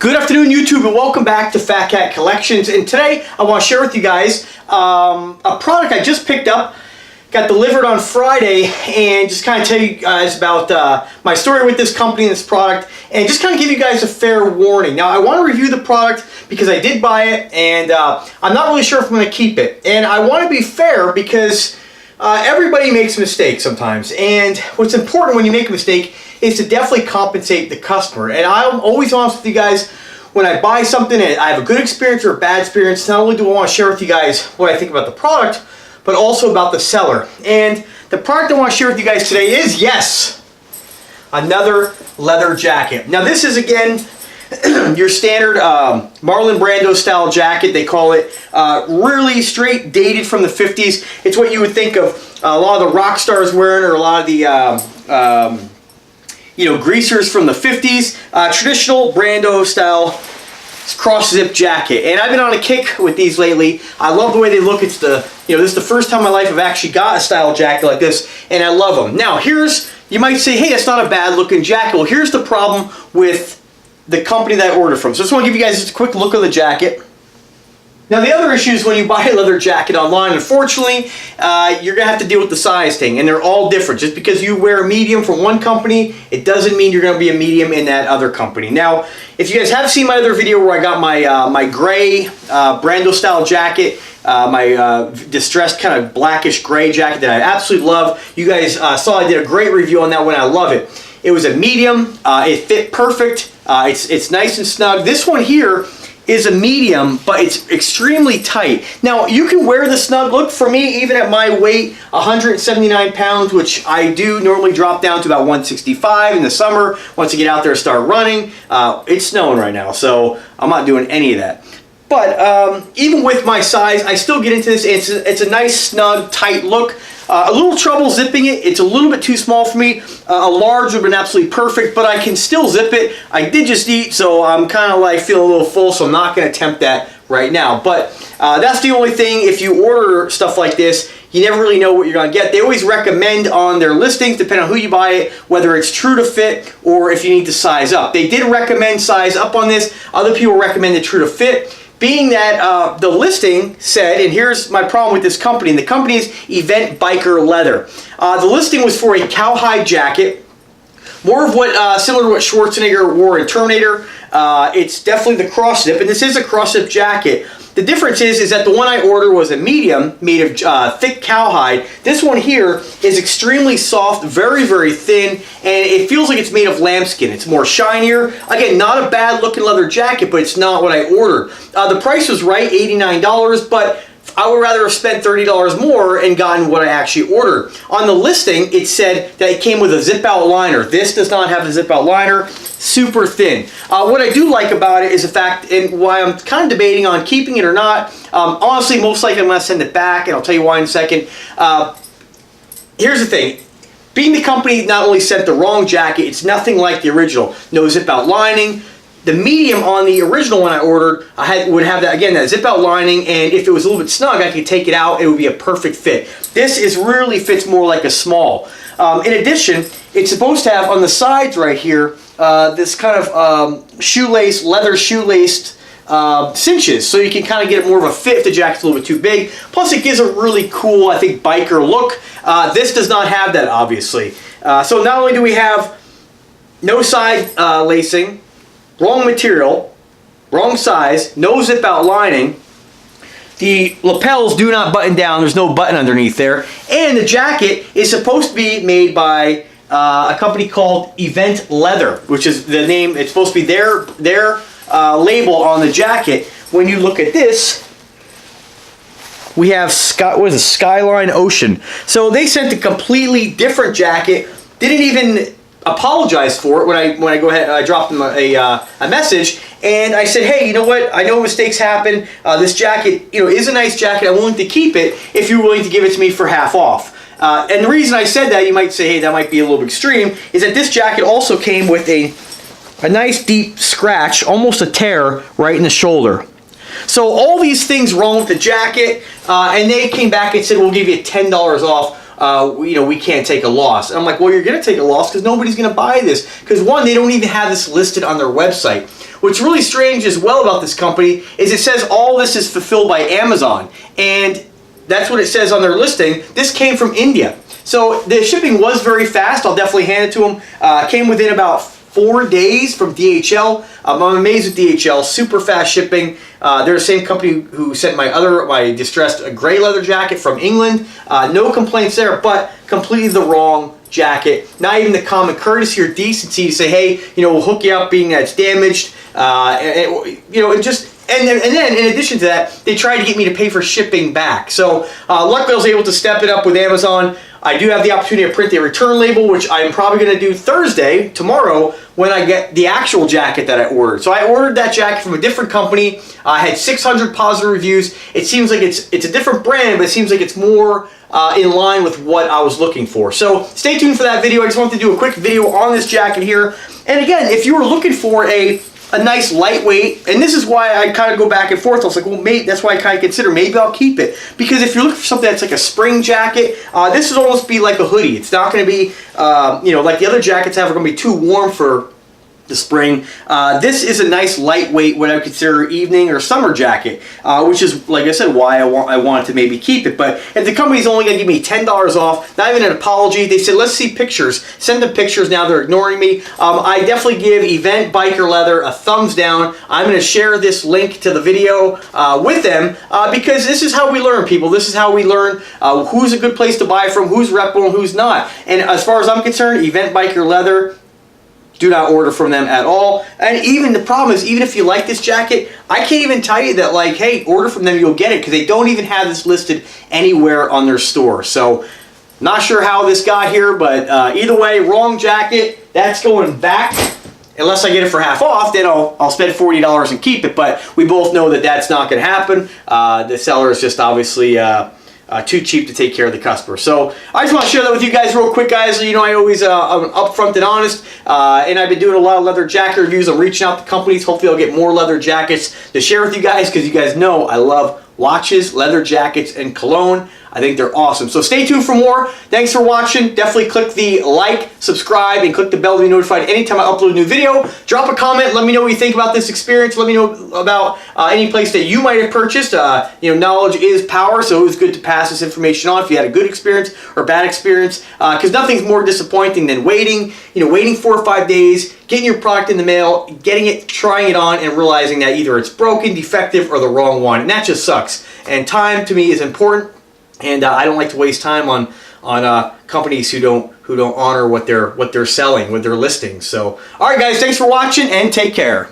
Good afternoon, YouTube, and welcome back to Fat Cat Collections. And today I want to share with you guys a product I just picked up, got delivered on Friday, and just kind of tell you guys about my story with this company and this product, and just kind of give you guys a fair warning. Now, I want to review the product because I did buy it, and I'm not really sure if I'm going to keep it. And I want to be fair because everybody makes mistakes sometimes, and what's important when you make a mistake is to definitely compensate the customer. And I'm always honest with you guys, when I buy something and I have a good experience or a bad experience, not only do I want to share with you guys what I think about the product, but also about the seller. And the product I want to share with you guys today is, yes, another leather jacket. Now this is, again, your standard Marlon Brando style jacket, they call it. Really straight dated from the 50s. It's what you would think of a lot of the rock stars wearing, or a lot of the greasers from the 50s. Traditional Brando style cross zip jacket. And I've been on a kick with these lately. I love the way they look. It's the, this is the first time in my life I've actually got a style jacket like this, and I love them. Now you might say, hey, that's not a bad looking jacket. Well, here's the problem with the company that I ordered from. So I just want to give you guys just a quick look of the jacket. Now the other issue is when you buy a leather jacket online, unfortunately, you're going to have to deal with the size thing, and they're all different. Just because you wear a medium from one company, it doesn't mean you're going to be a medium in that other company. Now, if you guys have seen my other video where I got my my gray Brando style jacket, my distressed kind of blackish gray jacket that I absolutely love, you guys saw I did a great review on that one. I love it. It was a medium. It fit perfect. It's nice and snug. This one here is a medium, but it's extremely tight. Now, you can wear the snug look. For me, even at my weight, 179 pounds, which I do normally drop down to about 165 in the summer. Once I get out there and start running, it's snowing right now, so I'm not doing any of that. But even with my size, I still get into this. It's a nice, snug, tight look. A little trouble zipping it. It's a little bit too small for me. A large would have been absolutely perfect, but I can still zip it. I did just eat, so I'm kind of like feeling a little full, so I'm not going to attempt that right now. But that's the only thing. If you order stuff like this, you never really know what you're going to get. They always recommend on their listings, depending on who you buy it, whether it's true to fit or if you need to size up. They did recommend size up on this. Other people recommended true to fit. Being that the listing said, and here's my problem with this company, and the company is Event Biker Leather. The listing was for a cowhide jacket, more of what similar to what Schwarzenegger wore in Terminator. It's definitely the cross zip, and this is a cross zip jacket. The difference is that the one I ordered was a medium made of thick cowhide. This one here is extremely soft, very, very thin, and it feels like it's made of lambskin. It's more shinier. Again, not a bad looking leather jacket, but it's not what I ordered. The price was right, $89, but I would rather have spent $30 more and gotten what I actually ordered. On the listing, it said that it came with a zip-out liner. This does not have a zip-out liner. Super thin. What I do like about it is the fact, and why I'm kind of debating on keeping it or not. Honestly, most likely I'm going to send it back, and I'll tell you why in a second. Here's the thing. Being the company not only sent the wrong jacket, it's nothing like the original. No zip-out lining. The medium on the original one I ordered, would have that, again, that zip-out lining, and if it was a little bit snug, I could take it out. It would be a perfect fit. This really fits more like a small. In addition, it's supposed to have on the sides right here, this kind of shoelace, leather shoelaced cinches, so you can kind of get more of a fit if the jacket's a little bit too big. Plus, it gives a really cool, I think, biker look. This does not have that, obviously. So not only do we have no side lacing, wrong material, wrong size, no zip-out lining. The lapels do not button down. There's no button underneath there. And the jacket is supposed to be made by a company called Event Leather, which is the name. It's supposed to be their label on the jacket. When you look at this, we have Skyline Ocean. So they sent a completely different jacket. Didn't even apologize for it when I go ahead. I dropped them a message, and I said, hey, you know what? I know mistakes happen. This jacket, is a nice jacket. I'm willing to keep it if you're willing to give it to me for half off. And the reason I said that, you might say, hey, that might be a little bit extreme, is that this jacket also came with a nice deep scratch, almost a tear, right in the shoulder. So all these things wrong with the jacket, and they came back and said, we'll give you $10 off we can't take a loss. And I'm like, well, you're going to take a loss because nobody's going to buy this. Because one, they don't even have this listed on their website. What's really strange as well about this company is it says all this is fulfilled by Amazon. And that's what it says on their listing. This came from India. So the shipping was very fast. I'll definitely hand it to them. Came within about 4 days from DHL. I'm amazed with DHL. Super fast shipping. They're the same company who sent my distressed gray leather jacket from England. No complaints there, but completely the wrong jacket. Not even the common courtesy or decency to say, hey, we'll hook you up being that it's damaged. And then in addition to that, they tried to get me to pay for shipping back. So luckily I was able to step it up with Amazon. I do have the opportunity to print the return label, which I'm probably going to do Thursday, tomorrow, when I get the actual jacket that I ordered. So I ordered that jacket from a different company. I had 600 positive reviews. It seems like it's a different brand, but it seems like it's more in line with what I was looking for. So stay tuned for that video. I just wanted to do a quick video on this jacket here. And again, if you were looking for a nice lightweight, and this is why I kind of go back and forth. I was like, well, maybe that's why I kind of consider maybe I'll keep it, because if you're looking for something that's like a spring jacket, this would almost be like a hoodie. It's not going to be, like the other jackets have, are going to be too warm for the spring. This is a nice lightweight, what I would consider evening or summer jacket, which is, like I said, why I wanted to maybe keep it. But if the company's only going to give me $10 off, not even an apology, they said, let's see pictures. Send them pictures. Now they're ignoring me. I definitely give Event Biker Leather a thumbs down. I'm going to share this link to the video with them because this is how we learn, people. This is how we learn who's a good place to buy from, who's reputable, and who's not. And as far as I'm concerned, Event Biker Leather, do not order from them at all. And even the problem is, even if you like this jacket, I can't even tell you that, like, hey, order from them, you'll get it, because they don't even have this listed anywhere on their store. So not sure how this got here, but either way, wrong jacket. That's going back. Unless I get it for half off, then I'll spend $40 and keep it. But we both know that that's not going to happen. The seller is just obviously too cheap to take care of the customer. So I just want to share that with you guys real quick, guys. I always I'm upfront and honest, and I've been doing a lot of leather jacket reviews. I'm reaching out to companies. Hopefully I'll get more leather jackets to share with you guys, because you guys know I love watches, leather jackets, and cologne. I think they're awesome. So stay tuned for more. Thanks for watching. Definitely click the like, subscribe, and click the bell to be notified anytime I upload a new video. Drop a comment. Let me know what you think about this experience. Let me know about any place that you might have purchased. Knowledge is power, so it was good to pass this information on if you had a good experience or bad experience, because nothing's more disappointing than waiting 4 or 5 days, getting your product in the mail, getting it, trying it on, and realizing that either it's broken, defective, or the wrong one. And that just sucks. And time to me is important. And I don't like to waste time on companies who don't honor what they're selling with their listings. So, all right, guys, thanks for watching, and take care.